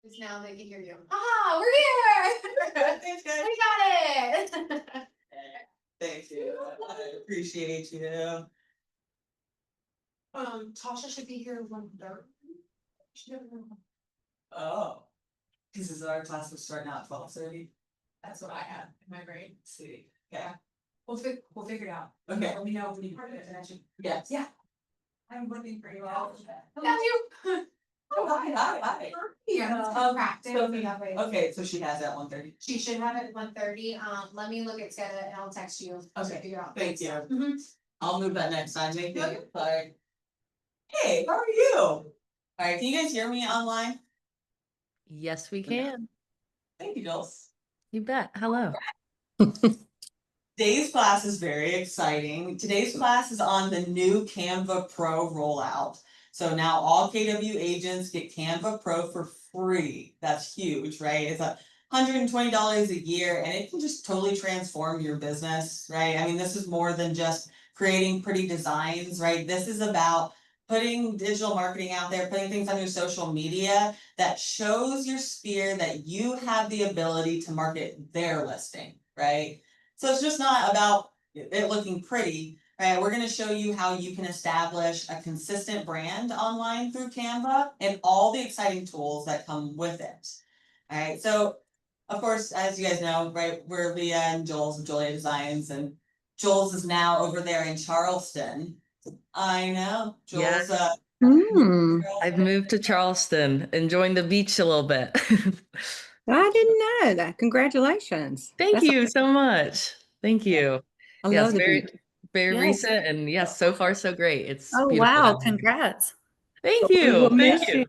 Because now they can hear you. Ah, we're here! Thanks, guys. We got it! Thank you. I appreciate you. Tasha should be here 1:30. Oh. This is our class was starting out at 12:30. That's what I had in my brain. See. Yeah. We'll figure it out. Okay. Let me know when you part of it. Yes. Yeah. I'm looking for you all. Love you. Oh, hi. Yeah, practice. Okay, so she has at 1:30. She should have it at 1:30. Let me look at schedule and I'll text you. Okay. To figure out. Thank you. Mhm. I'll move that next time. Thank you. Okay. Bye. Hey, how are you? All right, can you guys hear me online? Yes, we can. Thank you, Jules. You bet. Hello. Today's class is very exciting. Today's class is on the new Canva Pro rollout. So now all KW agents get Canva Pro for free. That's huge, right? It's $120 a year and it can just totally transform your business, right? I mean, this is more than just creating pretty designs, right? This is about putting digital marketing out there, putting things on your social media that shows your sphere that you have the ability to market their listing, right? So it's just not about it looking pretty, right? We're going to show you how you can establish a consistent brand online through Canva and all the exciting tools that come with it. All right, so of course, as you guys know, right, we're Leah and Jules of JuLeah Designs, and Jules is now over there in Charleston. I know, Jules. I've moved to Charleston, enjoying the beach a little bit. I didn't know that. Congratulations. Thank you so much. Thank you. I Yes, love the very, beach. very Yes. recent, and yes, so far so great. It's Oh, beautiful wow. down here. Congrats. Thank We you. will Thank miss you. you.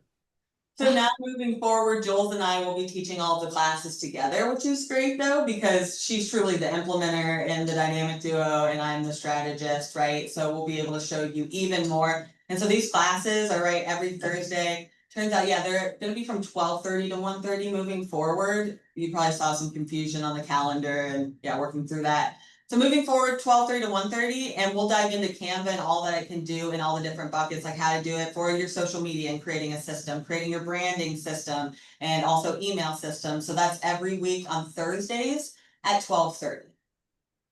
So now moving forward, Jules and I will be teaching all the classes together, which is great though, because she's truly the implementer and the dynamic duo and I'm the strategist, right? So we'll be able to show you even more. And so these classes are right every Thursday. Turns out, yeah, they're gonna be from 12:30 to 1:30 moving forward. You probably saw some confusion on the calendar and yeah, working through that. So moving forward, 12:30 to 1:30, and we'll dive into Canva and all that it can do in all the different buckets, like how to do it for your social media and creating a system, creating your branding system, and also email system. So that's every week on Thursdays at 12:30.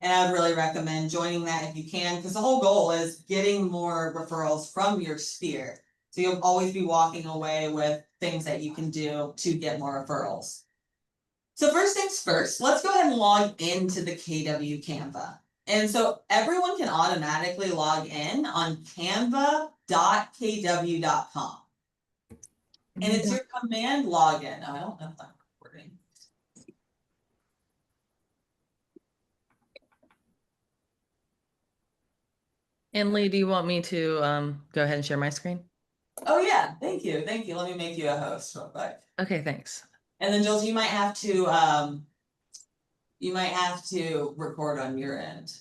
And I would really recommend joining that if you can, because the whole goal is getting more referrals from your sphere. So you'll always be walking away with things that you can do to get more referrals. So first things first, let's go ahead and log into the KW Canva. And so everyone can automatically log in on canva.kw.com. And it's your command login. Oh, I don't know if I'm recording. And Lee, do you want me to go ahead and share my screen? Oh yeah, thank you. Thank you. Let me make you a host real quick. Okay, thanks. And then Jules, you might have to record on your end.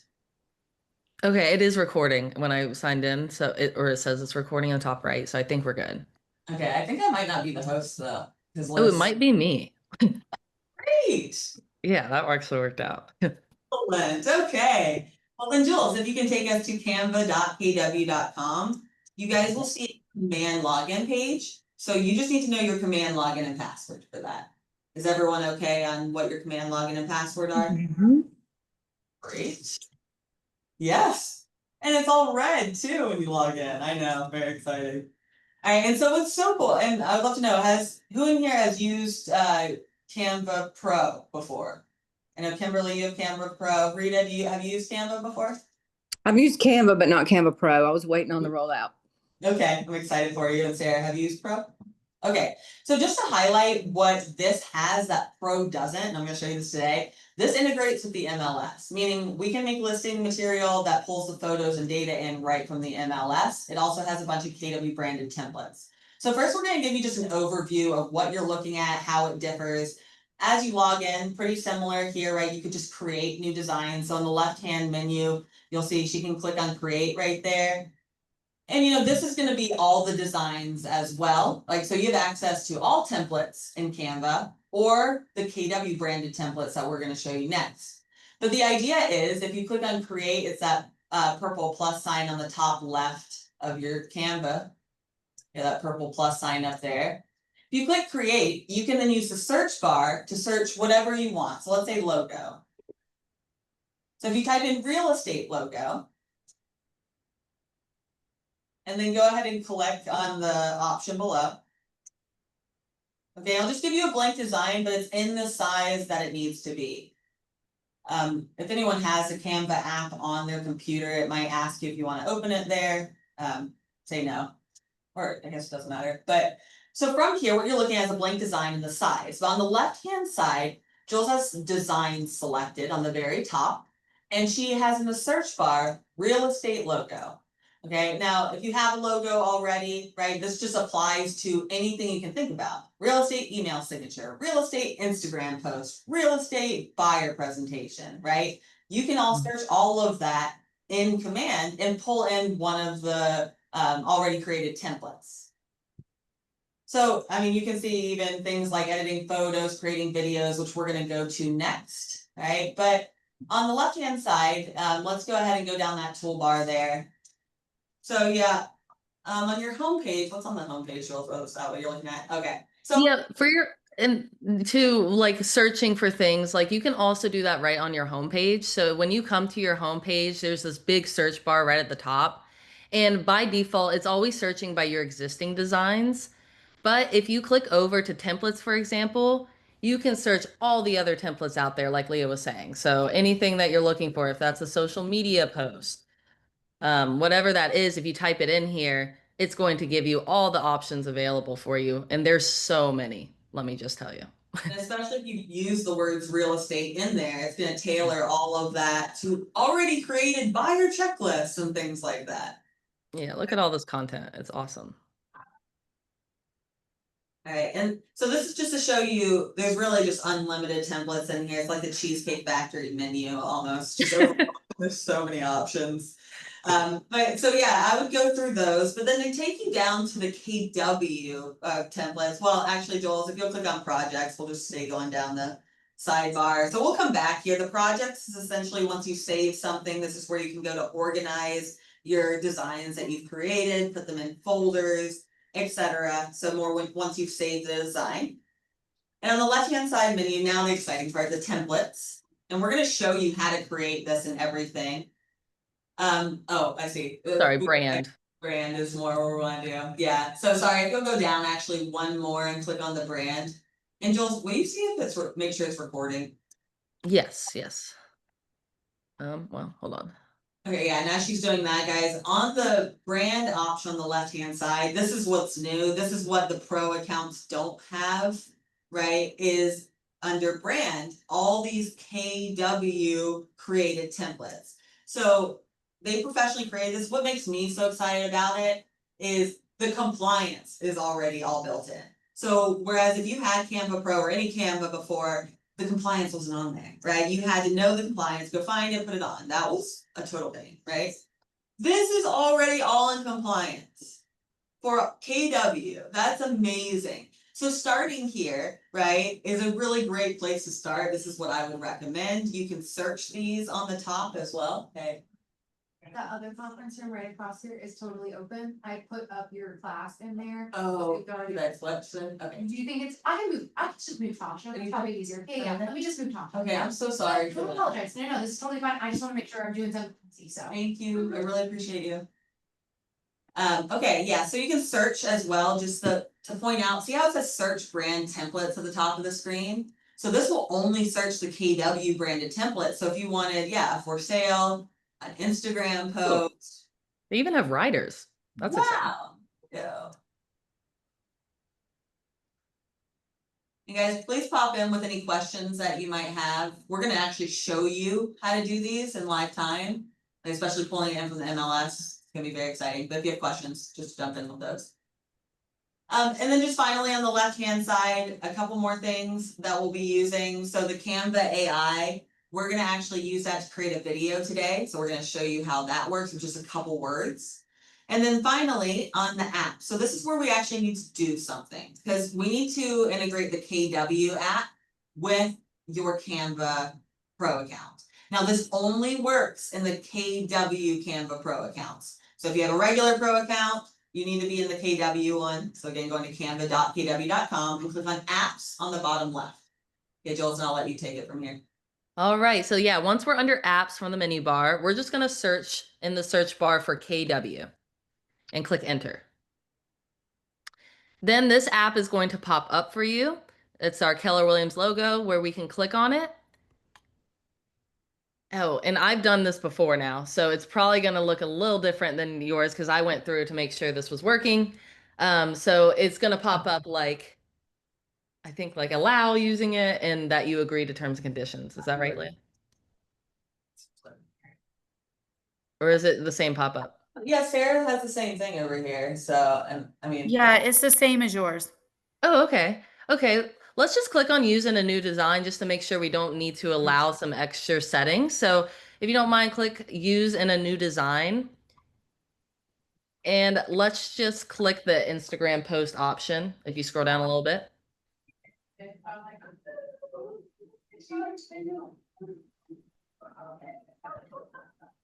Okay, it is recording when I signed in, so it says it's recording on top right, so I think we're good. Okay, I think I might not be the host though. Oh, it might be me. Great. Yeah, that actually worked out. Excellent. Okay. Well then, Jules, if you can take us to canva.kw.com, you guys will see a command login page. So you just need to know your command login and password for that. Is everyone okay on what your command login and password are? Mm-hmm. Great. Yes. And it's all red too when you log in. I know, very exciting. All right, and so it's so cool. And I would love to know, who in here has used Canva Pro before? I know Kimberly, you have Canva Pro. Rita, have you used Canva before? I've used Canva, but not Canva Pro. I was waiting on the rollout. Okay, I'm excited for you. And Sarah, have you used Pro? Okay, so just to highlight what this has that Pro doesn't, and I'm going to show you this today. This integrates with the MLS, meaning we can make listing material that pulls the photos and data in right from the MLS. It also has a bunch of KW branded templates. So first we're going to give you just an overview of what you're looking at, how it differs. As you log in, pretty similar here, right? You could just create new designs. So on the left-hand menu, you'll see she can click on create right there. And this is going to be all the designs as well. Like, so you have access to all templates in Canva or the KW branded templates that we're going to show you next. But the idea is if you click on create, it's that purple plus sign on the top left of your Canva. Yeah, that purple plus sign up there. If If you click create, you can then use the search bar to search whatever you want. So let's say logo. So if you type in real estate logo, and then go ahead and select on the option below. Okay, I'll just give you a blank design, but it's in the size that it needs to be. If anyone has a Canva app on their computer, it might ask you if you want to open it there. Say no, or I guess it doesn't matter. But so from here, what you're looking at is a blank design in the size. But on the left-hand side, Jules has design selected on the very top, and she has in the search bar, real estate logo. Okay, now if you have a logo already, right, this just applies to anything you can think about. Real estate email signature, real estate Instagram post, real estate buyer presentation, right? You can all search all of that in command and pull in one of the already created templates. So, I mean, you can see even things like editing photos, creating videos, which we're going to go to next, right? But on the left-hand side, let's go ahead and go down that toolbar there. So yeah, on your homepage, what's on the homepage? You'll throw this out what you're looking at. Okay. So Yeah, for your and to like searching for things, like you can also do that right on your homepage. So when you come to your homepage, there's this big search bar right at the top. And by default, it's always searching by your existing designs. But if you click over to templates, for example, you can search all the other templates out there, like Leah was saying. So anything that you're looking for, if that's a social media post, whatever that is, if you type it in here, it's going to give you all the options available for you. And there's so many, let me just tell you. and especially if you use the words real estate in there, it's going to tailor all of that to already created buyer checklists and things like that. Yeah, look at all this content. It's awesome. All right, and so this is just to show you, there's really just unlimited templates in here. It's like the Cheesecake Factory menu almost. There's so many options. But so yeah, I would go through those, but then they take you down to the KW templates. Well, actually, Joel, if you'll click on projects, we'll just stay going down the sidebar. So we'll come back here. The projects is essentially once you save something, this is where you can go to organize your designs that you've created, put them in folders, etc. So more once you've saved the design. And on the left-hand side menu, now the exciting part, the templates. And we're going to show you how to create this and everything. Oh, I see. Sorry, brand. Brand is more what we want to do. Yeah. So sorry, go down actually one more and click on the brand. And Jules, will you see if it's make sure it's recording? Yes, yes. Well, hold on. Okay, yeah, now she's doing that, guys. On the brand option on the left-hand side, this is what's new. This is what the pro accounts don't have, right? Is under brand, all these KW created templates. So they professionally created this. What makes me so excited about it is the compliance is already all built in. So whereas if you had Canva Pro or any Canva before, the compliance wasn't on there, right? You had to know the compliance, go find it, put it on. That was a total pain, right? This is already all in compliance for KW. That's amazing. So starting here, right, is a really great place to start. This is what I would recommend. You can search these on the top as well. Okay. The other conference room right across here is totally open. I put up your class in there. Oh, We've got- that's Flexen. Okay. Do you think it's, I can just move Tasha, it's probably easier. Yeah, let me just move Tasha. Okay, I'm so sorry for Don't that. apologize, no, this is totally fine, I just wanna make sure I'm doing something, so. Thank you, I really appreciate you. Okay, yeah, so you can search as well, just to point out, see how it says search brand templates at the top of the screen? So this will only search the KW branded template, so if you wanted, yeah, for sale, an Instagram post. They even have writers. That's exciting. Wow. Yeah. You guys, please pop in with any questions that you might have. We're gonna actually show you how to do these in live time, especially pulling it in from the MLS. It's gonna be very exciting, but if you have questions, just jump in with those. And then just finally on the left-hand side, a couple more things that we'll be using. So the Canva AI, we're gonna actually use that to create a video today. So we're gonna show you how that works with just a couple words. And then finally on the app. So this is where we actually need to do something because we need to integrate the KW app with your Canva Pro account. Now this only works in the KW Canva Pro accounts. So if you have a regular Pro account, you need to be in the KW one. So again, going to canva.kw.com and click on apps on the bottom left. Okay, Jules, and I'll let you take it from here. All right, so yeah, once we're under apps from the menu bar, we're just gonna search in the search bar for KW and click enter. Then this app is going to pop up for you. It's our Keller Williams logo where we can click on it. Oh, and I've done this before now, so it's probably gonna look a little different than yours because I went through to make sure this was working. So it's gonna pop up like, I think like allow using it and that you agree to terms and conditions. Is that right, Leah? Or is it the same pop-up? Yeah, Sarah has the same thing over here. So, and I mean, Yeah, it's the same as yours. Oh, okay. Okay. Let's just click on using a new design just to make sure we don't need to allow some extra settings. So if you don't mind, click use in a new design. And let's just click the Instagram post option if you scroll down a little bit.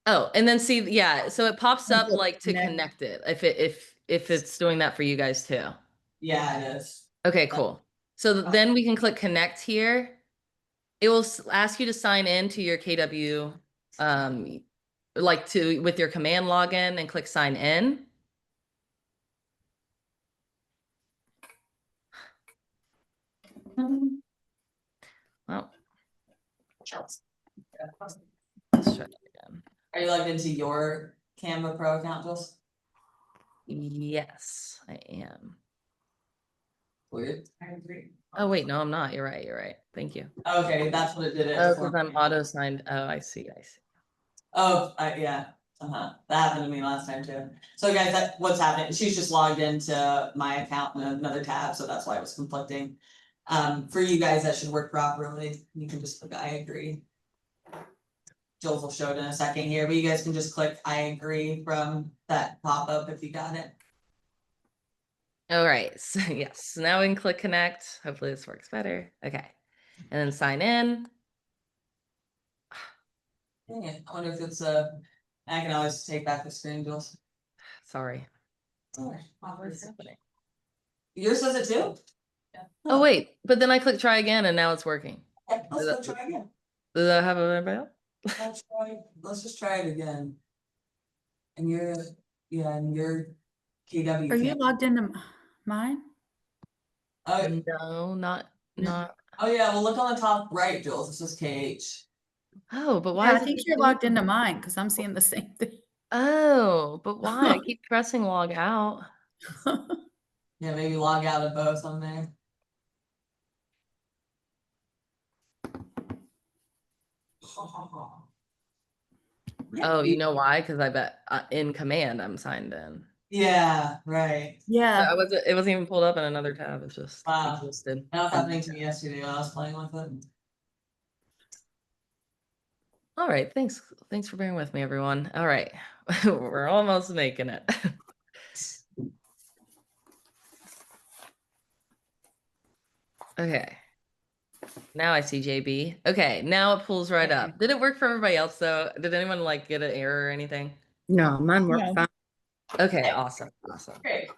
Oh, and then see, yeah, so it pops up like to connect it if it's doing that for you guys too. yeah, it is. Okay, cool. So then we can click connect here. It will ask you to sign in to your KW, like with your command login and click sign in. Well, let's try that again. Are you logged into your Canva Pro account, Jules? Yes, I am. Weird. Oh, wait, no, I'm not. You're right. You're right. Thank you. Okay, that's what it did. Oh, because I'm auto signed. Oh, I see. I see. Oh, yeah. That happened to me last time too. So guys, that's what's happening. She's just logged into my account in another tab, so that's why it was conflicting. For you guys, that should work properly. You can just click I agree. Jules will show it in a second here, but you guys can just click I agree from that pop-up if you got it. All right. So yes, now we can click connect. Hopefully this works better. Okay. And then sign in. Dang it. I wonder if it's I can always take back the screen, Jules. Sorry. What's happening? Yours says it too? Oh, wait, but then I click try again and now it's working. Okay, let's go try again. Does that happen with everybody else? Let's just try it again. And you're, yeah, and you're KW. Are you logged into mine? Oh, No, not. oh yeah, well look on the top right, Jules, it says KH. Oh, but why Yeah, I is it think just you're doing- logged into mine because I'm seeing the same thing. Oh, but why? I keep pressing log out. Yeah, maybe log out of both on there. Oh, you know why? Because I bet in command I'm signed in. Yeah, right. So Yeah. it wasn't even pulled up in another tab. It's just Wow. existed. That was happening to me yesterday when I was playing with it. All right, thanks. Thanks for bearing with me, everyone. All right, we're almost making it. Okay. Now I see JB. Okay, now it pulls right up. Did it work for everybody else though? Did anyone like get an error or anything? No, mine worked No. fine. Okay, awesome. Great.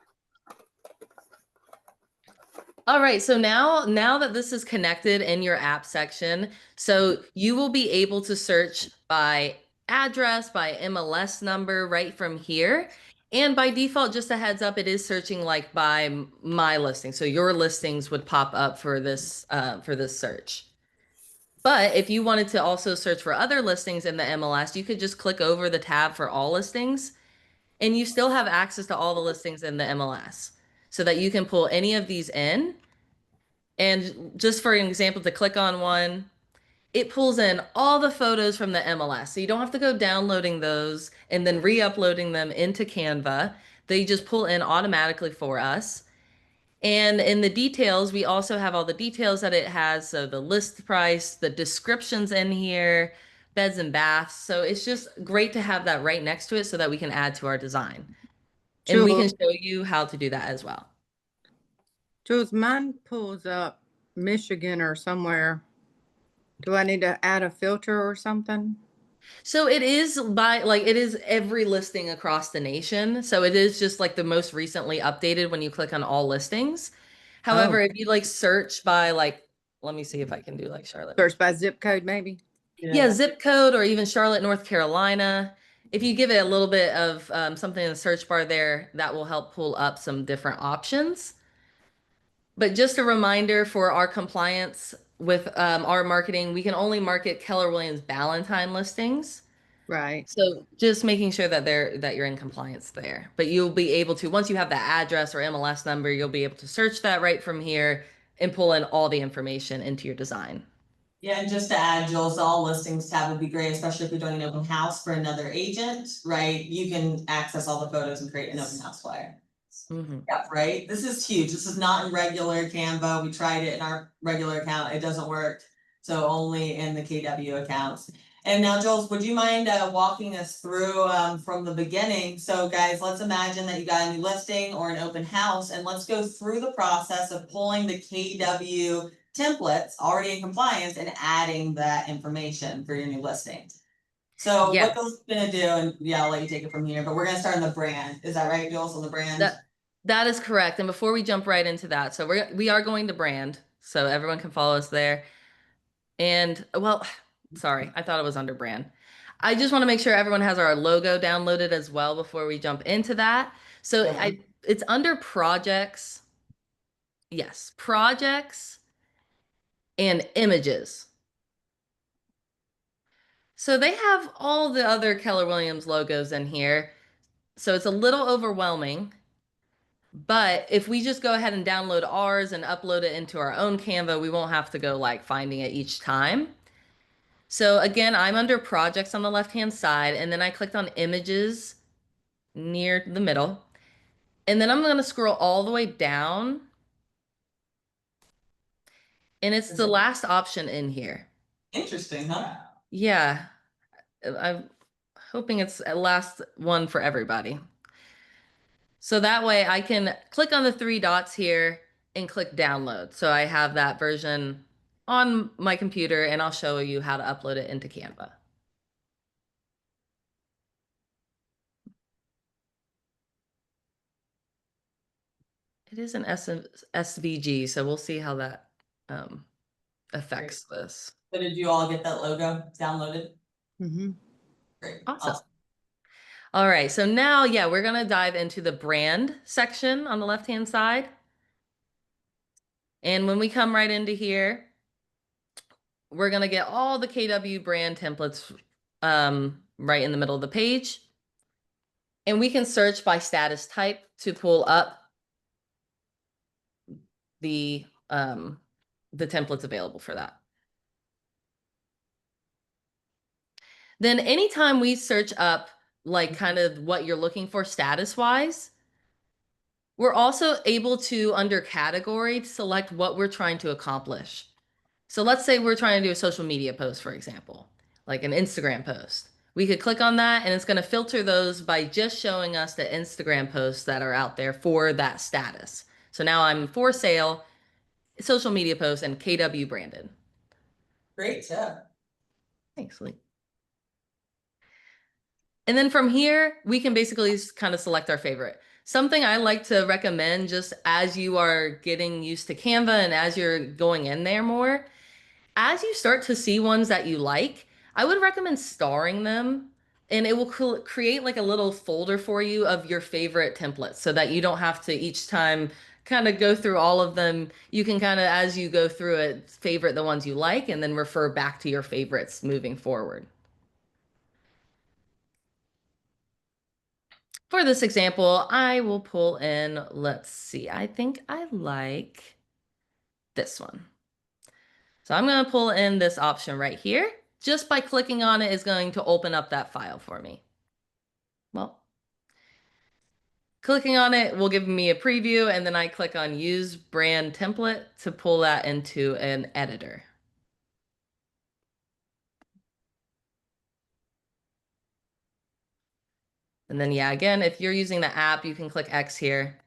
All right, so now that this is connected in your app section, so you will be able to search by address, by MLS number right from here. And by default, just a heads up, it is searching like by my listing. So your listings would pop up for this search. But if you wanted to also search for other listings in the MLS, you could just click over the tab for all listings and you still have access to all the listings in the MLS so that you can pull any of these in. And just for an example, to click on one, it pulls in all the photos from the MLS. So you don't have to go downloading those and then re-uploading them into Canva. They just pull in automatically for us. And in the details, we also have all the details that it has. So the list price, the descriptions in here, beds and baths. So it's just great to have that right next to it so that we can add to our design. And we can show you how to do that as well. Jules, mine pulls up Michigan or somewhere. Do I need to add a filter or something? So it is by like it is every listing across the nation. So it is just like the most recently updated when you click on all listings. However, Oh. if you like search by like, let me see if I can do like Charlotte. Search by zip code, maybe? Yeah, zip code or even Charlotte, North Carolina. If you give it a little bit of something in the search bar there, that will help pull up some different options. But just a reminder for our compliance with our marketing, we can only market Keller Williams Ballantyne listings. Right. So just making sure that you're in compliance there. But you'll be able to, once you have that address or MLS number, you'll be able to search that right from here and pull in all the information into your design. Yeah, and just to add, Jules, the all listings tab would be great, especially if you're doing an open house for another agent, right? You can access all the photos and create an open house flyer. Mm-hmm. Yeah, right. This is huge. This is not in regular Canva. We tried it in our regular account. It doesn't work. So only in the KW accounts. And now, Jules, would you mind walking us through from the beginning? So guys, let's imagine that you got a new listing or an open house, and let's go through the process of pulling the KW templates already in compliance and adding that information for your new listing. So what Yes. those gonna do, and yeah, I'll let you take it from here, but we're gonna start in the brand. Is that right, Jules, on the brand? That is correct. And before we jump right into that, so we are going to brand, so everyone can follow us there. And well, sorry, I thought it was under brand. I just want to make sure everyone has our logo downloaded as well before we jump into that. So Yeah. it's under projects. Yes, projects and images. So they have all the other Keller Williams logos in here. So it's a little overwhelming. But if we just go ahead and download ours and upload it into our own Canva, we won't have to go like finding it each time. So again, I'm under projects on the left-hand side, and then I clicked on images near the middle. And then I'm going to scroll all the way down. And it's the last option in here. Interesting, huh? Yeah, I'm hoping it's a last one for everybody. So that way I can click on the three dots here and click download. So I have that version on my computer, and I'll show you how to upload it into Canva. It is an SVG, so we'll see how that affects this. So did you all get that logo downloaded? Mm-hmm. Great. Awesome. All right, so now, yeah, we're gonna dive into the brand section on the left-hand side. And when we come right into here, we're gonna get all the KW brand templates right in the middle of the page. And we can search by status type to pull up the templates available for that. Then anytime we search up like kind of what you're looking for status wise, we're also able to under category select what we're trying to accomplish. So let's say we're trying to do a social media post, for example, like an Instagram post. We could click on that and it's going to filter those by just showing us the Instagram posts that are out there for that status. So now I'm for sale, social media posts, and KW branded. Great tip. Thanks, Lee. And then from here, we can basically kind of select our favorite. Something I like to recommend just as you are getting used to Canva and as you're going in there more, as you start to see ones that you like, I would recommend starring them, and it will create like a little folder for you of your favorite templates so that you don't have to each time kind of go through all of them. You can kind of, as you go through it, favorite the ones you like and then refer back to your favorites moving forward. For this example, I will pull in, let's see, I think I like this one. So I'm going to pull in this option right here. Just by clicking on it is going to open up that file for me. Well, clicking on it will give me a preview, and then I click on use brand template to pull that into an editor. And then, yeah, again, if you're using the app, you can click X here.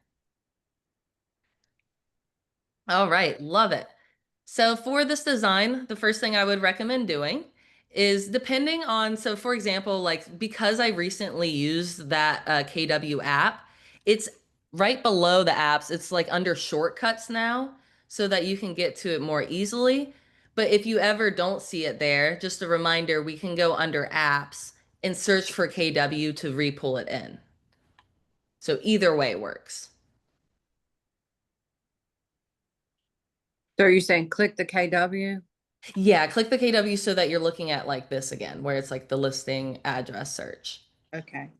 All right, love it. So for this design, the first thing I would recommend doing is depending on, so for example, like because I recently used that KW app, it's right below the apps. It's like under shortcuts now so that you can get to it more easily. But if you ever don't see it there, just a reminder, we can go under apps and search for KW to re-pull it in. So either way works. So are you saying click the KW? Yeah, click the KW so that you're looking at like this again, where it's like the listing address search. Okay.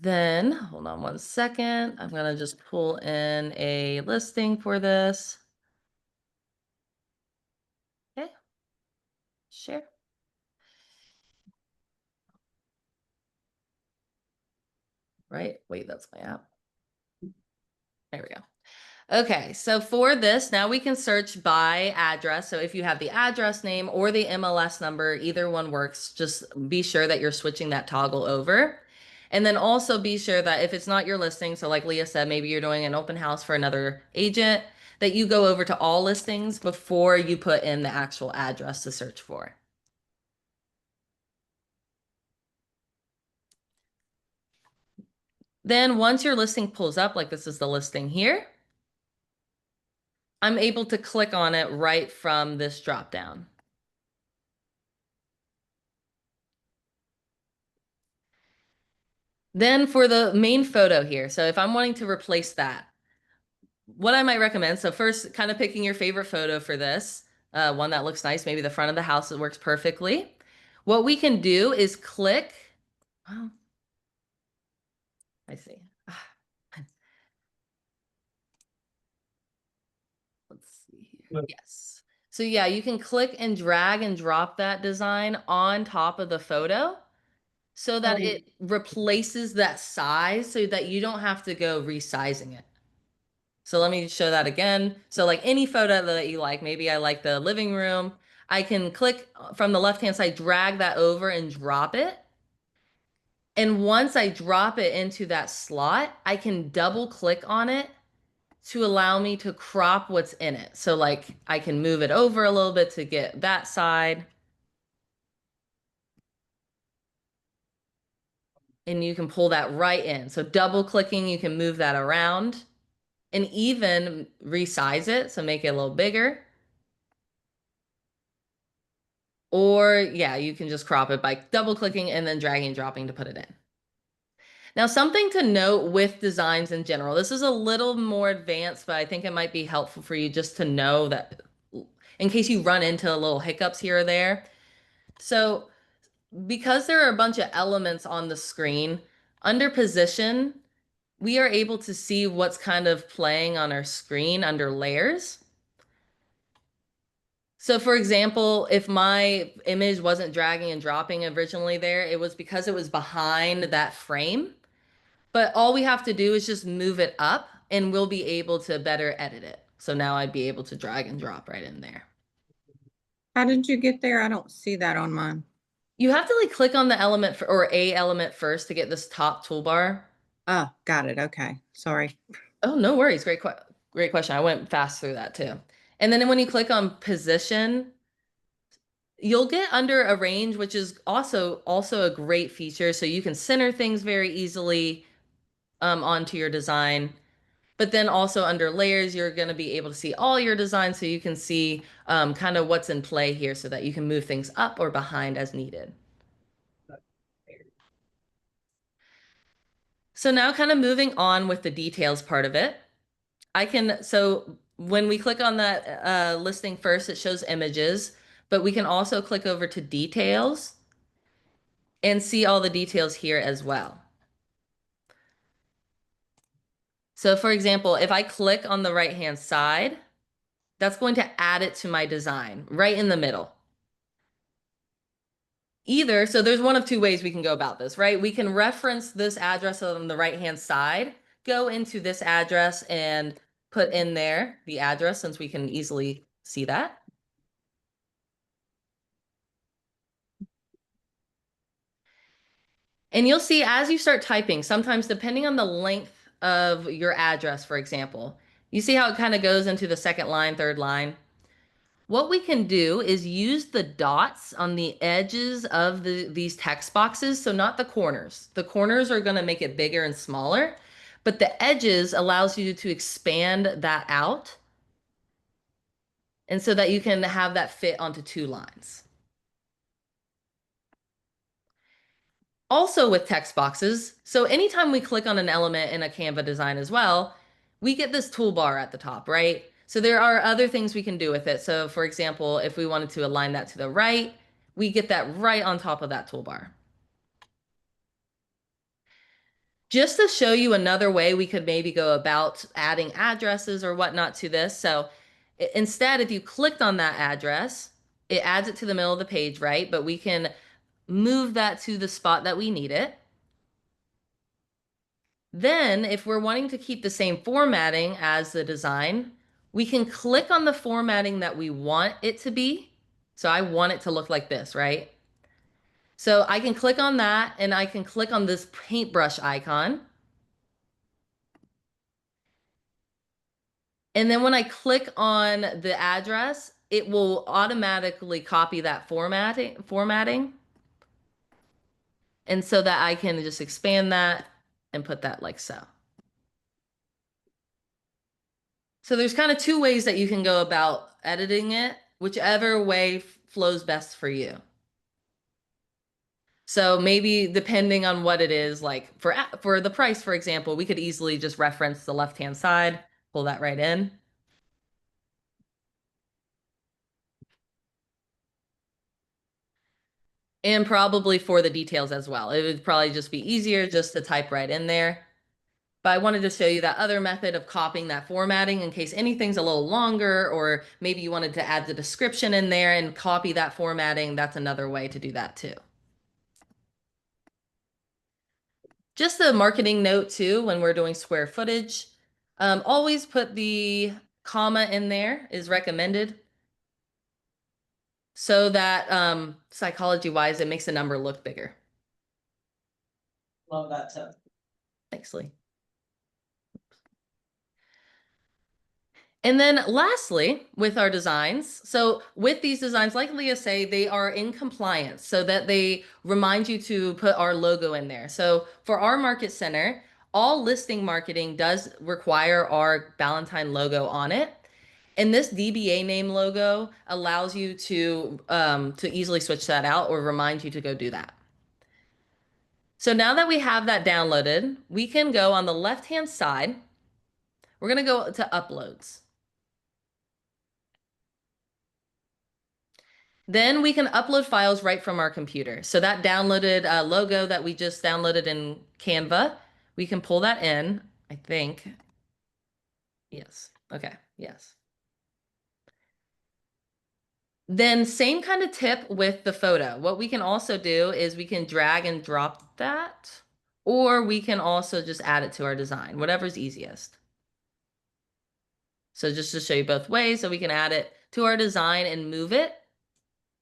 Then, hold on one second. I'm gonna just pull in a listing for this. Okay, share. Right, wait, that's my app. There we go. Okay, so for this, now we can search by address. So if you have the address name or the MLS number, either one works. Just be sure that you're switching that toggle over. And then also be sure that if it's not your listing, so like Leah said, maybe you're doing an open house for another agent, that you go over to all listings before you put in the actual address to search for. Then once your listing pulls up, like this is the listing here, I'm able to click on it right from this drop down. Then for the main photo here, so if I'm wanting to replace that, what I might recommend, so first kind of picking your favorite photo for this, one that looks nice, maybe the front of the house that works perfectly. What we can do is click, oh, I see. Let's see here. Yes. So yeah, you can click and drag and drop that design on top of the photo so that it replaces that size so that you don't have to go resizing it. So let me show that again. So like any photo that you like, maybe I like the living room, I can click from the left-hand side, drag that over and drop it. And once I drop it into that slot, I can double click on it to allow me to crop what's in it. So like I can move it over a little bit to get that side. And you can pull that right in. So double clicking, you can move that around and even resize it. So make it a little bigger. Or yeah, you can just crop it by double clicking and then dragging and dropping to put it in. Now, something to note with designs in general, this is a little more advanced, but I think it might be helpful for you just to know that in case you run into little hiccups here or there. So because there are a bunch of elements on the screen, under position, we are able to see what's kind of playing on our screen under layers. So for example, if my image wasn't dragging and dropping originally there, it was because it was behind that frame. But all we have to do is just move it up and we'll be able to better edit it. So now I'd be able to drag and drop right in there. How did you get there? I don't see that on mine. You have to like click on the element or a element first to get this top toolbar. Oh, got it. Okay. Sorry. Oh, no worries. Great question. I went fast through that too. And then when you click on position, you'll get under a range, which is also a great feature. So you can center things very easily onto your design. But then also under layers, you're going to be able to see all your designs so you can see kind of what's in play here so that you can move things up or behind as needed. So now kind of moving on with the details part of it. So when we click on that listing first, it shows images, but we can also click over to details and see all the details here as well. So for example, if I click on the right-hand side, that's going to add it to my design right in the middle. So there's one of two ways we can go about this, right? We can reference this address on the right-hand side, go into this address and put in there the address since we can easily see that. And you'll see as you start typing, sometimes depending on the length of your address, for example, you see how it kind of goes into the second line, third line. What we can do is use the dots on the edges of these text boxes. So not the corners. The corners are going to make it bigger and smaller, but the edges allows you to expand that out. And so that you can have that fit onto 2 lines. Also with text boxes, so anytime we click on an element in a Canva design as well, we get this toolbar at the top, right? So there are other things we can do with it. So for example, if we wanted to align that to the right, we get that right on top of that toolbar. Just to show you another way we could maybe go about adding addresses or whatnot to this. So instead, if you clicked on that address, it adds it to the middle of the page, right? But we can move that to the spot that we need it. Then if we're wanting to keep the same formatting as the design, we can click on the formatting that we want it to be. So I want it to look like this, right? So I can click on that and I can click on this paintbrush icon. And then when I click on the address, it will automatically copy that formatting. And so that I can just expand that and put that like so. So there's kind of 2 ways that you can go about editing it, whichever way flows best for you. So maybe depending on what it is, like for the price, for example, we could easily just reference the left-hand side, pull that right in. And probably for the details as well. It would probably just be easier just to type right in there. But I wanted to show you that other method of copying that formatting in case anything's a little longer, or maybe you wanted to add the description in there and copy that formatting. That's another way to do that too. Just a marketing note too, when we're doing square footage, always put the comma in there is recommended. So that psychology wise, it makes the number look bigger. Love that tip. Thanks, Lee. And then lastly, with our designs, so with these designs, like Leah say, they are in compliance so that they remind you to put our logo in there. So for our market center, all listing marketing does require our Valentine logo on it. And this DBA name logo allows you to easily switch that out or remind you to go do that. So now that we have that downloaded, we can go on the left-hand side. We're going to go to uploads. Then we can upload files right from our computer. So that downloaded logo that we just downloaded in Canva, we can pull that in, I think. Yes. Okay. Yes. Then same kind of tip with the photo. What we can also do is we can drag and drop that, or we can also just add it to our design, whatever's easiest. So just to show you both ways, so we can add it to our design and move it.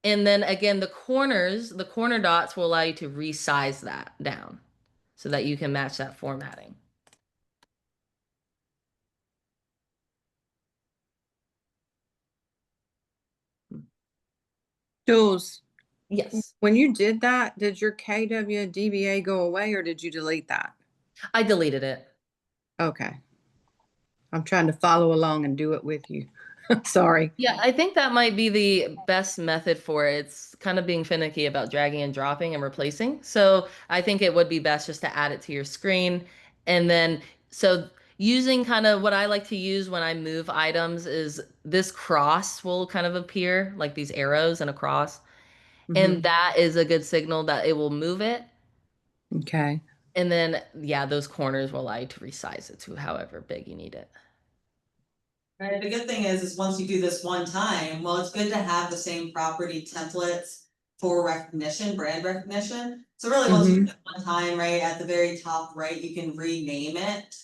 And then again, the corner dots will allow you to resize that down so that you can match that formatting. Jules, Yes, when you did that, did your KWDBA go away or did you delete that? I deleted it. Okay. I'm trying to follow along and do it with you. Sorry. Yeah, I think that might be the best method for it. It's kind of being finicky about dragging and dropping and replacing. So I think it would be best just to add it to your screen. And then, so using kind of what I like to use when I move items is this cross will kind of appear, like these arrows and a cross. And Mhm. that is a good signal that it will move it. Okay. And then, yeah, those corners will allow you to resize it to however big you need it. Right, the good thing is once you do this one time, well, it's good to have the same property templates for recognition, brand recognition. So really, once you do it one time, right, at the very top right, you can rename it.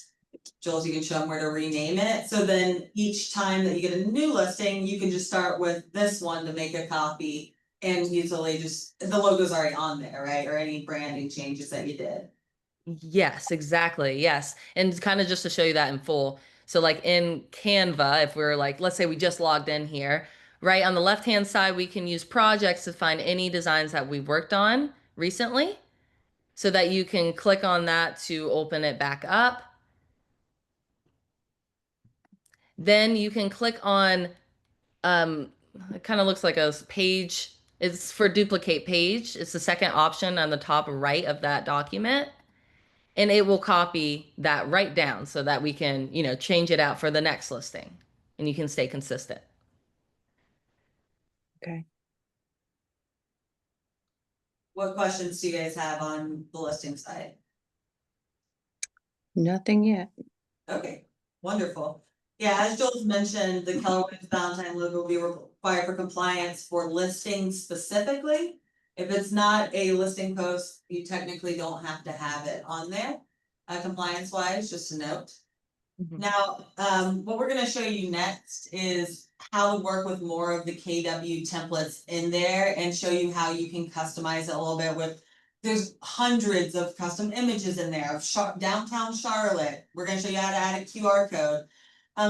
Jules, you can show them where to rename it. So then each time that you get a new listing, you can just start with this one to make a copy and usually just, the logo's already on there, right? Or any branding changes that you did. Yes, exactly. Yes. And kind of just to show you that in full. So like in Canva, if we're like, let's say we just logged in here, right on the left-hand side, we can use projects to find any designs that we've worked on recently so that you can click on that to open it back up. Then you can click on, it kind of looks like a page. It's for duplicate page. It's the second option on the top right of that document. And it will copy that right down so that we can, change it out for the next listing and you can stay consistent. Okay. What questions do you guys have on the listing side? Nothing yet. Okay, wonderful. Yeah, as Joel's mentioned, the Keller Williams Valentine logo will be required for compliance for listings specifically. If it's not a listing post, you technically don't have to have it on there, compliance wise, just a note. Mhm. Now, what we're gonna show you next is how to work with more of the KW templates in there and show you how you can customize it a little bit with. There's hundreds of custom images in there of downtown Charlotte. We're gonna show you how to add a QR code.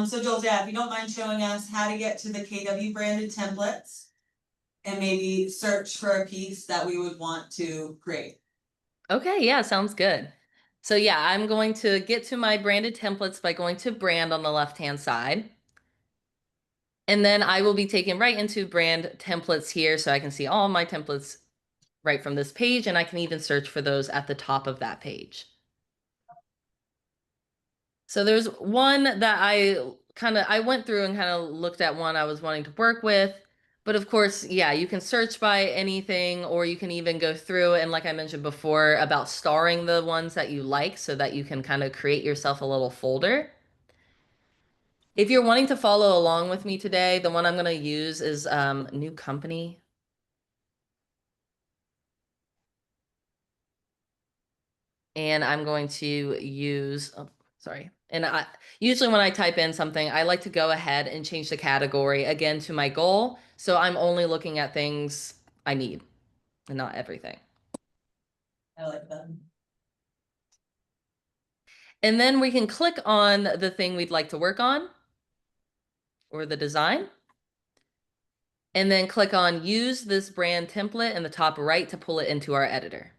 So Joel, yeah, if you don't mind showing us how to get to the KW branded templates and maybe search for a piece that we would want to create. Okay, yeah, sounds good. So yeah, I'm going to get to my branded templates by going to brand on the left-hand side. And then I will be taken right into brand templates here so I can see all my templates right from this page, and I can even search for those at the top of that page. So there's one that I went through and kind of looked at one I was wanting to work with. But of course, yeah, you can search by anything, or you can even go through and, like I mentioned before, about starring the ones that you like so that you can kind of create yourself a little folder. If you're wanting to follow along with me today, the one I'm going to use is New Company. And I'm going to use, oh, sorry. And usually when I type in something, I like to go ahead and change the category again to my goal. So I'm only looking at things I need and not everything. I like that. And then we can click on the thing we'd like to work on or the design. And then click on use this brand template in the top right to pull it into our editor.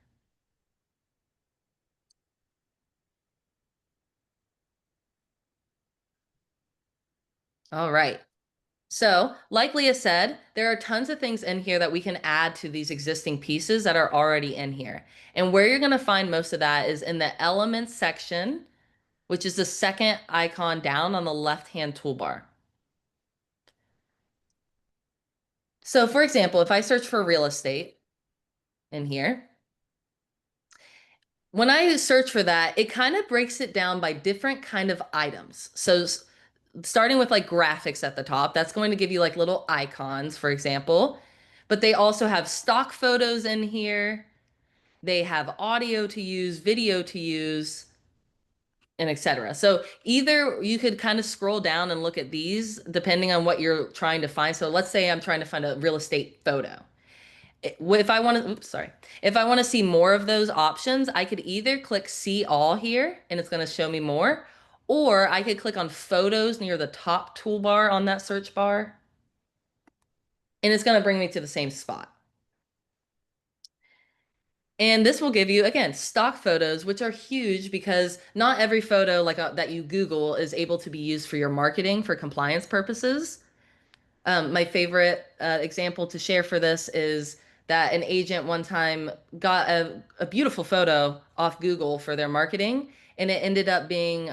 All right. So, like Leah said, there are tons of things in here that we can add to these existing pieces that are already in here. And where you're going to find most of that is in the elements section, which is the second icon down on the left-hand toolbar. So, for example, if I search for real estate in here, when I search for that, it kind of breaks it down by different kind of items. So starting with like graphics at the top, that's going to give you like little icons, for example, but they also have stock photos in here. They have audio to use, video to use, and etc. So either you could kind of scroll down and look at these depending on what you're trying to find. So let's say I'm trying to find a real estate photo. If I want to, oops, sorry. If I want to see more of those options, I could either click see all here and it's going to show me more, or I could click on photos near the top toolbar on that search bar. And it's going to bring me to the same spot. And this will give you, again, stock photos, which are huge because not every photo like that you Google is able to be used for your marketing for compliance purposes. My favorite example to share for this is that an agent one time got a beautiful photo off Google for their marketing, and it ended up being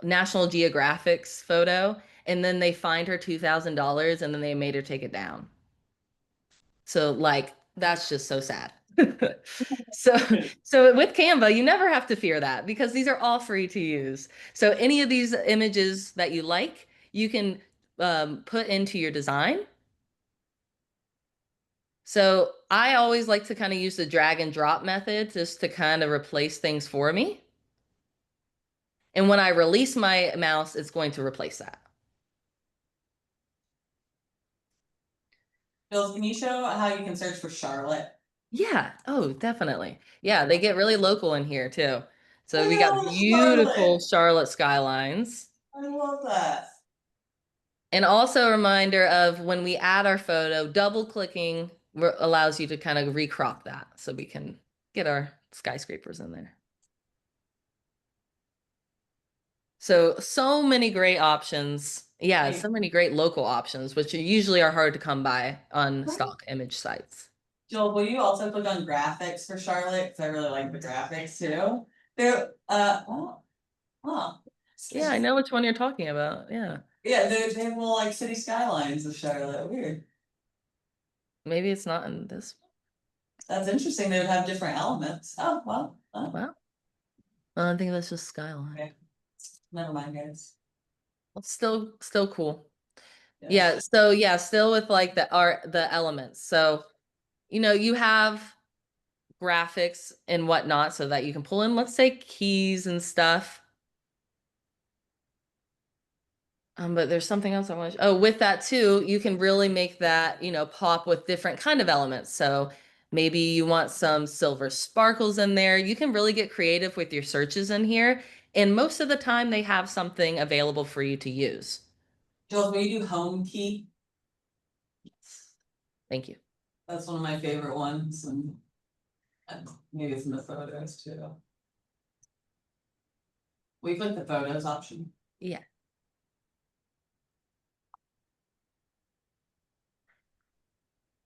National Geographic's photo, and then they fined her $2,000, and then they made her take it down. So like that's just so sad. So with Canva, you never have to fear that because these are all free to use. So any of these images that you like, you can put into your design. So I always like to kind of use the drag and drop method just to kind of replace things for me. And when I release my mouse, it's going to replace that. Jules, can you show how you can search for Charlotte? Yeah. Oh, definitely. Yeah, they get really local in here too. So we got Oh, beautiful Charlotte. Charlotte skylines. I love that. And also a reminder of when we add our photo, double clicking allows you to kind of recrop that so we can get our skyscrapers in there. So many great options. Yeah, Right. so many great local options, which usually are hard to come by on Right. stock image sites. Joel, will you also click on graphics for Charlotte? Cause I really like the graphics too. They're, oh. Yeah, I know which one you're talking about. Yeah. Yeah, they have little like city skylines of Charlotte, weird. Maybe it's not in this. That's interesting, they would have different elements. Oh, well, Wow. I think that's just skyline. okay. Never mind, guys. Well, still cool. Yeah, so yeah, still with like the elements. So, you have graphics and whatnot so that you can pull in, let's say, keys and stuff. But there's something else I want to, oh, with that too, you can really make that, pop with different kind of elements. So maybe you want some silver sparkles in there. You can really get creative with your searches in here. And most of the time they have something available for you to use. Joel, will you do home key? Thank you. That's one of my favorite ones, and maybe it's in the photos too. We click the photos option. Yeah.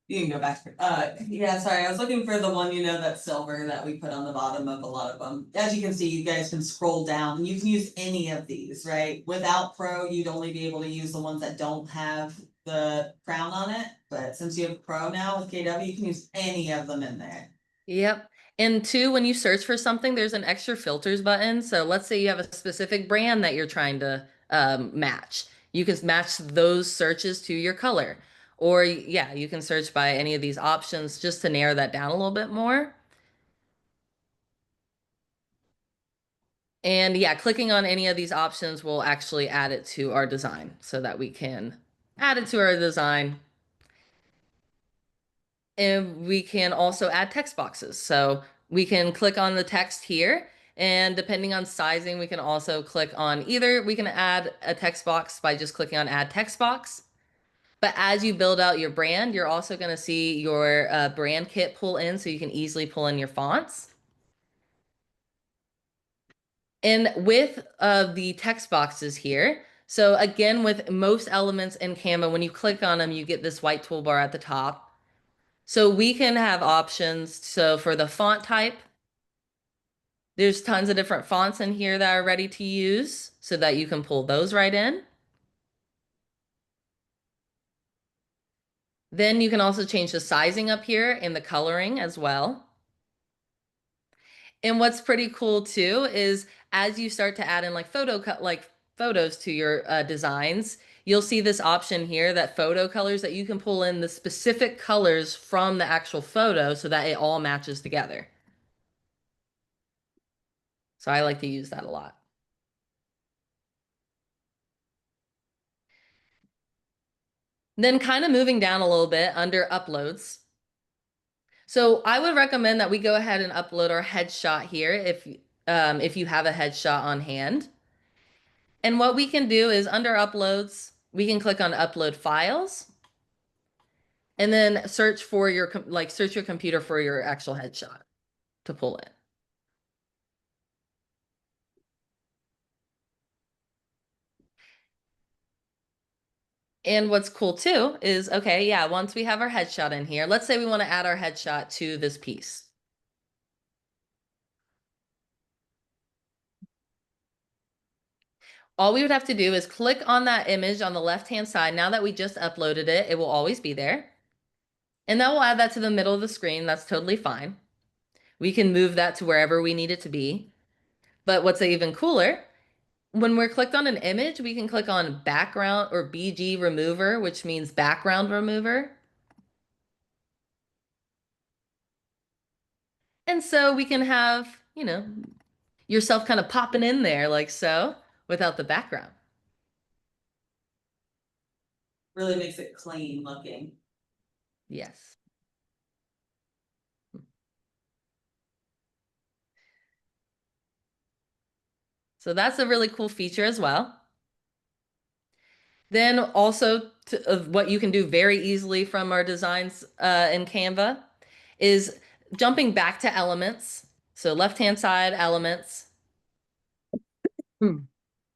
You can go back. Yeah, sorry, I was looking for the one, that's silver that we put on the bottom of a lot of them. As you can see, you guys can scroll down, you can use any of these, right? Without Pro, you'd only be able to use the ones that don't have the crown on it, but since you have Pro now with KW, you can use any of them in there. Yep. And two, when you search for something, there's an extra filters button. So let's say you have a specific brand that you're trying to match. You can match those searches to your color. Or yeah, you can search by any of these options just to narrow that down a little bit more. And yeah, clicking on any of these options will actually add it to our design so that we can add it to our design. And we can also add text boxes. So we can click on the text here, and depending on sizing, we can also click on either we can add a text box by just clicking on add text box. But as you build out your brand, you're also going to see your brand kit pull in, so you can easily pull in your fonts. And with the text boxes here, so again, with most elements in Canva, when you click on them, you get this white toolbar at the top. So we can have options. So for the font type, there's tons of different fonts in here that are ready to use so that you can pull those right in. Then you can also change the sizing up here and the coloring as well. And what's pretty cool too is as you start to add in like photos to your designs, you'll see this option here that photo colors that you can pull in the specific colors from the actual photo so that it all matches together. So I like to use that a lot. Then kind of moving down a little bit under uploads. So I would recommend that we go ahead and upload our headshot here if you have a headshot on hand. And what we can do is under uploads, we can click on upload files and then search for search your computer for your actual headshot to pull it. And what's cool too is, okay, yeah, once we have our headshot in here, let's say we want to add our headshot to this piece. All we would have to do is click on that image on the left-hand side. Now that we just uploaded it, it will always be there. And that will add that to the middle of the screen. That's totally fine. We can move that to wherever we need it to be. But what's even cooler, when we're clicked on an image, we can click on background or BG remover, which means background remover. And so we can have, yourself kind of popping in there like so without the background. Really makes it clean looking. Yes. So that's a really cool feature as well. Then also what you can do very easily from our designs in Canva is jumping back to elements. So left-hand side elements. Hmm.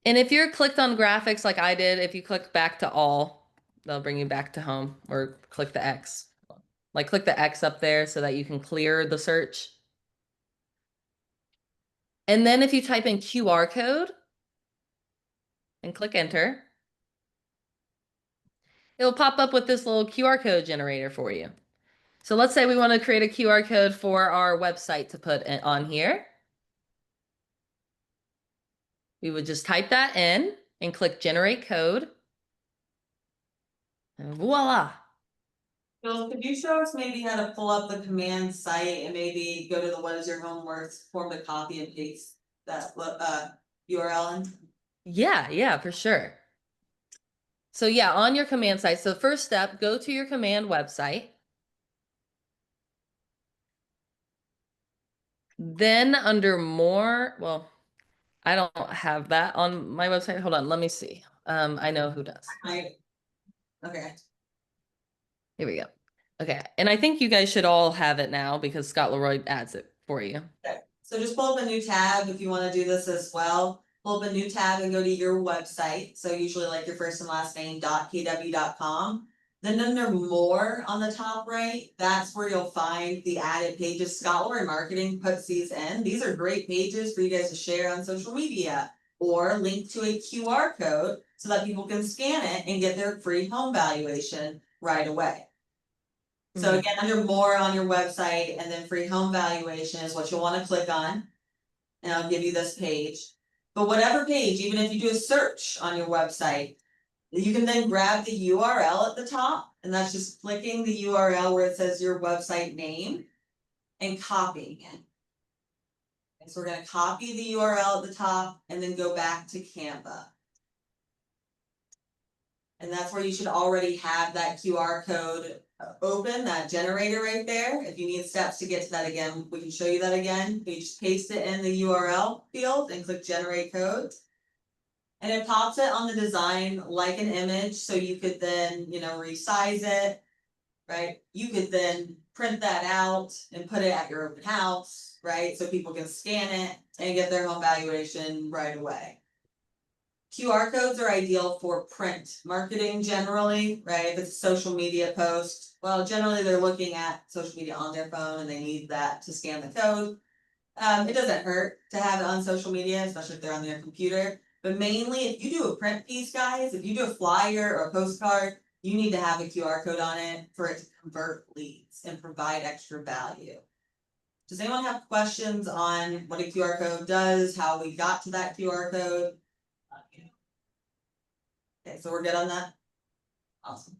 And if you're clicked on graphics like I did, if you click back to all, they'll bring you back to home, or click the X. Like click the X up there so that you can clear the search. And then if you type in QR code and click enter, it'll pop up with this little QR code generator for you. So let's say we want to create a QR code for our website to put on here. We would just type that in and click generate code. And voila. Bill, could you show us maybe how to pull up the command site and maybe go to the what is your homework form to copy and paste that URL in? Yeah, for sure. So yeah, on your command site. So first step, go to your command website. Then under more, well, I don't have that on my website. Hold on, let me see. I know who does. Okay. Here we go. Okay, and I think you guys should all have it now because Scott Leroy adds it for you. Okay, so just pull up a new tab if you wanna do this as well. Pull up a new tab and go to your website, so usually like your first and last name .kw.com. Then under more on the top right, that's where you'll find the added pages. Scott Leroy Marketing puts these in. These are great pages for you guys to share on social media. Or link to a QR code so that people can scan it and get their free home valuation right away. So again, under more on your website and then free home valuation is what you'll want to click on. And I'll give you this page. But whatever page, even if you do a search on your website, you can then grab the URL at the top, and that's just clicking the URL where it says your website name and copying it. And so we're going to copy the URL at the top and then go back to Canva. And that's where you should already have that QR code open, that generator right there. If you need steps to get to that again, we can show you that again. You just paste it in the URL field and click generate code. And it pops it on the design like an image, so you could then, resize it, right? You could then print that out and put it at your open house, right? So people can scan it and get their home valuation right away. QR codes are ideal for print marketing generally, right? If it's a social media post, well, generally they're looking at social media on their phone and they need that to scan the code. It doesn't hurt to have it on social media, especially if they're on their computer. But mainly, if you do a print piece, guys, if you do a flyer or a postcard, you need to have a QR code on it for it to convert leads and provide extra value. Does anyone have questions on what a QR code does, how we got to that QR code? Okay, so we're good on that? Awesome.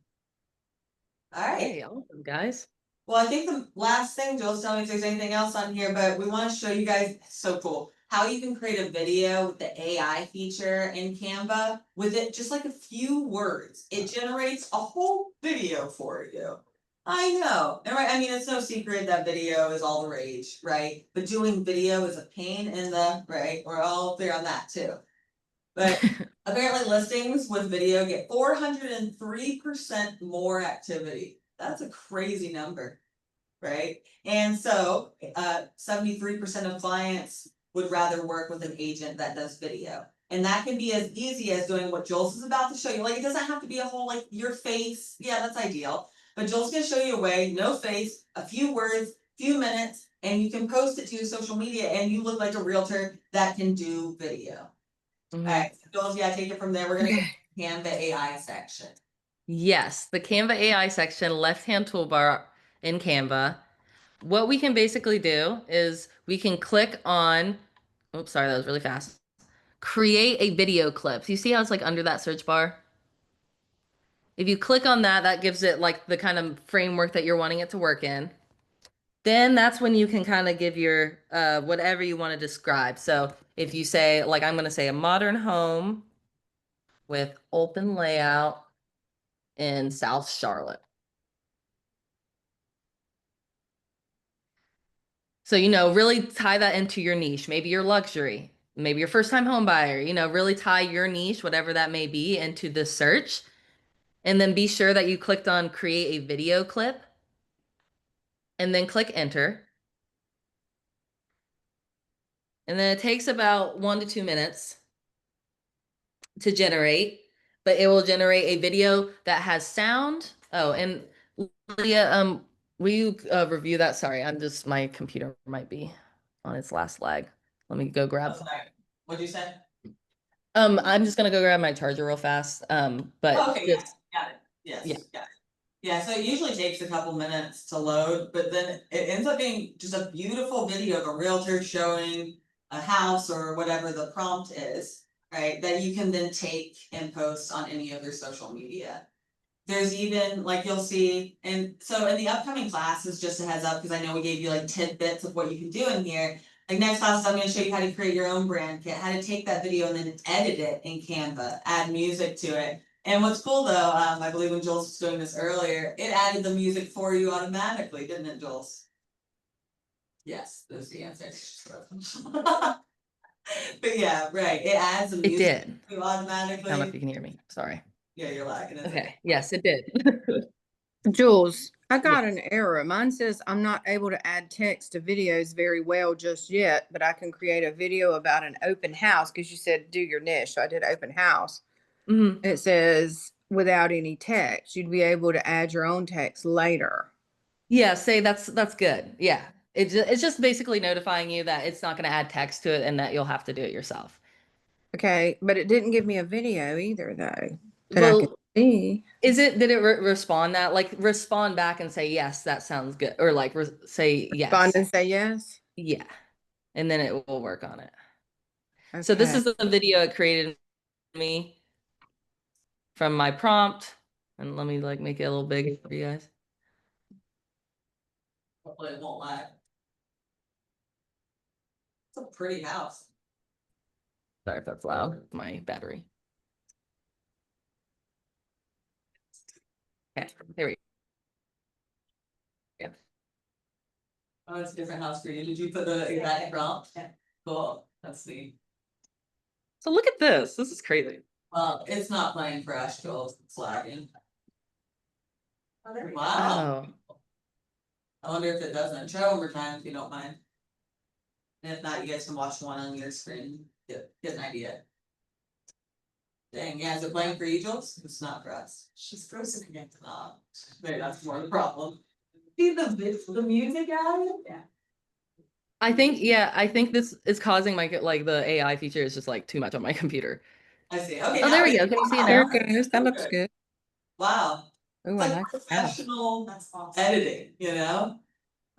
All right. Hey, awesome, guys. Well, I think the last thing, Joel's telling me if there's anything else on here, but we want to show you guys, so cool, how you can create a video with the AI feature in Canva with it just like a few words. It generates a whole video for you. I know. And right, I mean, it's no secret that video is all the rage, right? But doing video is a pain in the, right? We're all clear on that too. But apparently listings with video get 403% more activity. That's a crazy number, right? And so 73% of clients would rather work with an agent that does video. And that can be as easy as doing what Jules is about to show you. Like, it doesn't have to be a whole, like, your face. Yeah, that's ideal. But Jules gonna show you a way, no face, a few words, few minutes, and you can post it to your social media and you look like a realtor that can do video. Mhm. All right, Jules, yeah, take it from there. We're gonna go to the Canva AI section. Yes, the Canva AI section, left-hand toolbar in Canva. What we can basically do is we can click on, oops, sorry, that was really fast. Create a video clip. So you see how it's like under that search bar? If you click on that, that gives it like the kind of framework that you're wanting it to work in. Then that's when you can kind of give your whatever you want to describe. So if you say, like, I'm going to say a modern home with open layout in South Charlotte. So, really tie that into your niche, maybe your luxury. maybe your first time home buyer, really tie your niche, whatever that may be, into the search. And then be sure that you clicked on create a video clip and then click enter. And then it takes about 1 to 2 minutes to generate, but it will generate a video that has sound. Oh, and Leah, will you review that? Sorry, my computer might be on its last leg. Let me go grab. Oh, sorry. What'd you say? I'm just gonna go grab my charger real fast. But Oh, okay, yeah, just, got it. Yes, Yeah. got it. Yeah, so it usually takes a couple minutes to load, but then it ends up being just a beautiful video of a realtor showing a house or whatever the prompt is, right? That you can then take and post on any of your social media. There's even, like, you'll see, and so in the upcoming classes, just a heads up, because I know we gave you like tidbits of what you can do in here. Like next class, I'm gonna show you how to create your own brand kit, how to take that video and then edit it in Canva, add music to it. And what's cool though, I believe when Jules was doing this earlier, it added the music for you automatically, didn't it, Jules? Yes, that's the answer. But yeah, right, it adds the it music did. to you I don't know if automatically. you can hear me. Sorry. Yeah, you're lagging. It's Okay. Yes, it did. Jules, I got Yes. an error. Mine says I'm not able to add text to videos very well just yet, but I can create a video about an open house because you said do your niche. So I did open house. Mhm. It says without any text, you'd be able to add your own text later. Yeah, say that's good. Yeah. It's just basically notifying you that it's not going to add text to it and that you'll have to do it yourself. Okay, but it didn't give me a video either, though, that I could Well, see. did it respond that? Like respond back and say, yes, that sounds good. Or like say Respond yes. and say yes. Yeah. And then it will work on it. Okay. So this is the video it created me from my prompt. And let me like make it a little big for you guys. Hopefully it won't lag. It's a pretty house. Sorry if that's loud. My battery. Okay, here we go. Oh, it's a different house for you. Did you put the exact prompt? Yeah. Cool. Let's see. So look at this. This is crazy. Well, it's not playing for us, Jules. It's lagging. Wow. Oh, I wonder if it doesn't. Try one more time if you don't mind. And if not, you guys can watch one on your screen. Get an idea. Dang, yeah, is it playing for you, Jules? It's not for us. She's frozen again. Maybe that's more the problem. See the music out of it? Yeah. I think this is causing my like the AI feature is just like too much on my computer. I see. Okay. Oh, there we go. Can you see it There now? it goes. That looks good. Wow. Oh, It's I like like that. professional editing, you know?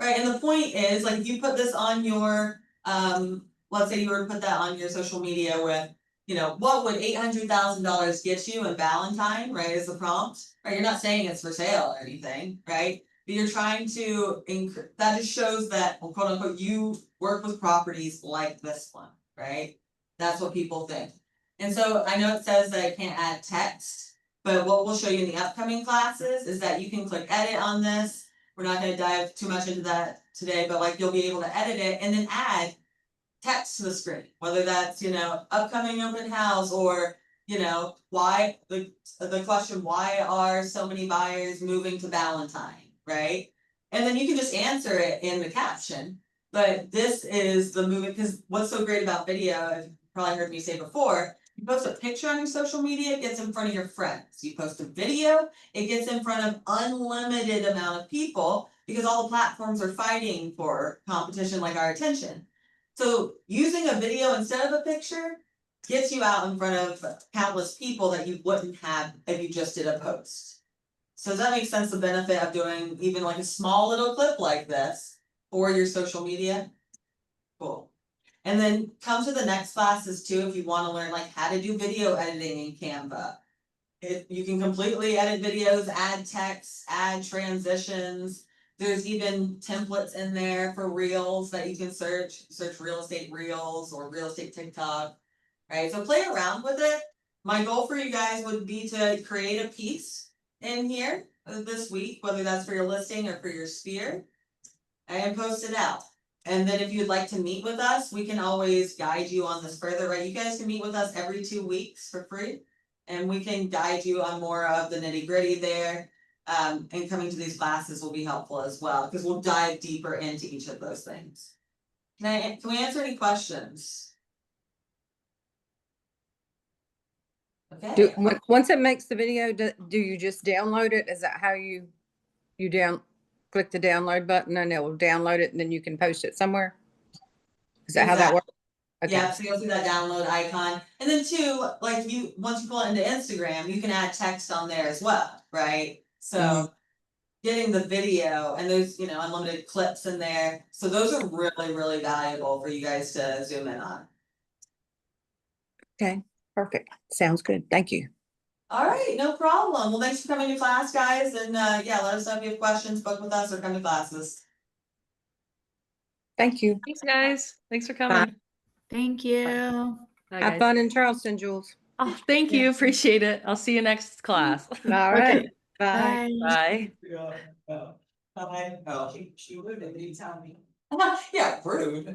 Right, and the point is, like, if you put this on your, let's say you were to put that on your social media with, what would $800,000 get you in Valentine, right, is the prompt, right, you're not saying it's for sale or anything, right? But you're trying to that just shows that, well, quote unquote, you work with properties like this one, right? That's what people think. And so I know it says that it can't add text, but what we'll show you in the upcoming classes is that you can click edit on this. We're not gonna dive too much into that today, but like you'll be able to edit it and then add text to the screen, whether that's, upcoming open house or, why the question, why are so many buyers moving to Valentine, right? And then you can just answer it in the caption. But this is the movie, because what's so great about video, you've probably heard me say before, you post a picture on your social media, it gets in front of your friends. You post a video, it gets in front of unlimited amount of people because all the platforms are fighting for competition like our attention. So using a video instead of a picture gets you out in front of countless people that you wouldn't have if you just did a post. So does that make sense, the benefit of doing even like a small little clip like this for your social media? Cool. And then come to the next classes too if you want to learn like how to do video editing in Canva. You can completely edit videos, add text, add transitions. There's even templates in there for reels that you can search real estate reels or real estate TikTok, right? So play around with it. My goal for you guys would be to create a piece in here this week, whether that's for your listing or for your sphere, and post it out. And then if you'd like to meet with us, we can always guide you on this further, right? You guys can meet with us every 2 weeks for free. And we can guide you on more of the nitty gritty there. And coming to these classes will be helpful as well, because we'll dive deeper into each of those things. Can we answer any questions? Okay. Once it makes the video, do you just download it? Is that how you click the download button and it will download it and then you can post it somewhere? Is that how that works? Okay. Yeah, so you'll see that download icon, and then too, like once you pull it into Instagram, you can add text on there as well, right? So getting the video and there's, unlimited clips in there, so those are really, really valuable for you guys to zoom in on. Okay, perfect. Sounds good. Thank you. All right, no problem. Well, thanks for coming to class, guys, and yeah, let us know if you have questions, book with us or come to classes. Thank you. Thanks, guys. Thanks for coming. Thank you. Bye, Have guys. fun in Charleston, Jules. Oh, thank you. Appreciate it. I'll see you next class. All right. Bye. Bye. Bye. Bye. Oh, she would, didn't tell me. Yeah, rude,